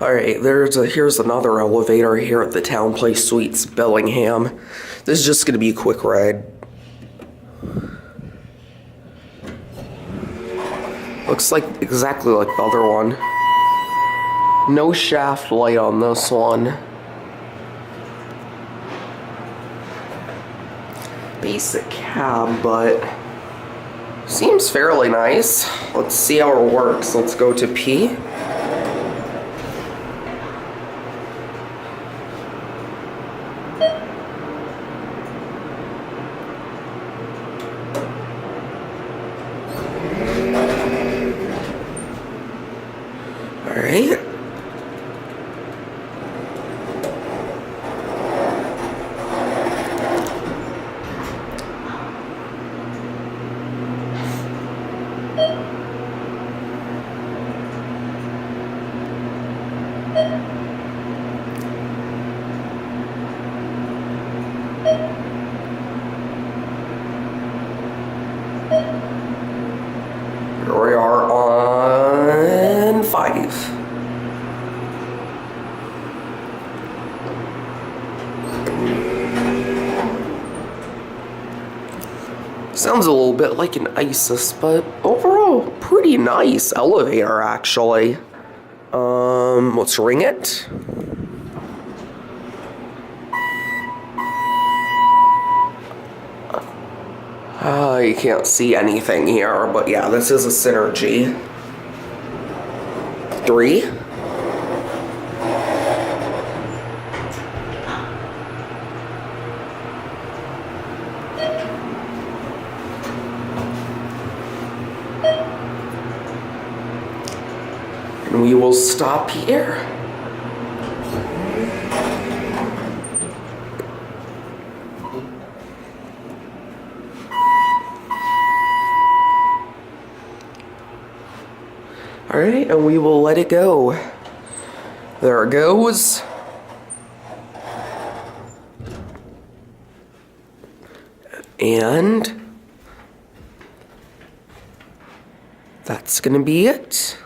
Alright, here's another elevator here at the TownePlace Suites, Bellingham. This is just gonna be a quick ride. Looks like exactly like the other one. No shaft light on this one. Basic cab, but seems fairly nice. Let's see how it works. Let's go to P. Alright. Here we are on 5. Sounds a little bit like an ISIS, but overall, pretty nice elevator, actually. Let's ring it. You can't see anything here, but yeah, this is a Synergy. 3. And we will stop here. Alright, and we will let it go. There it goes. And that's gonna be it.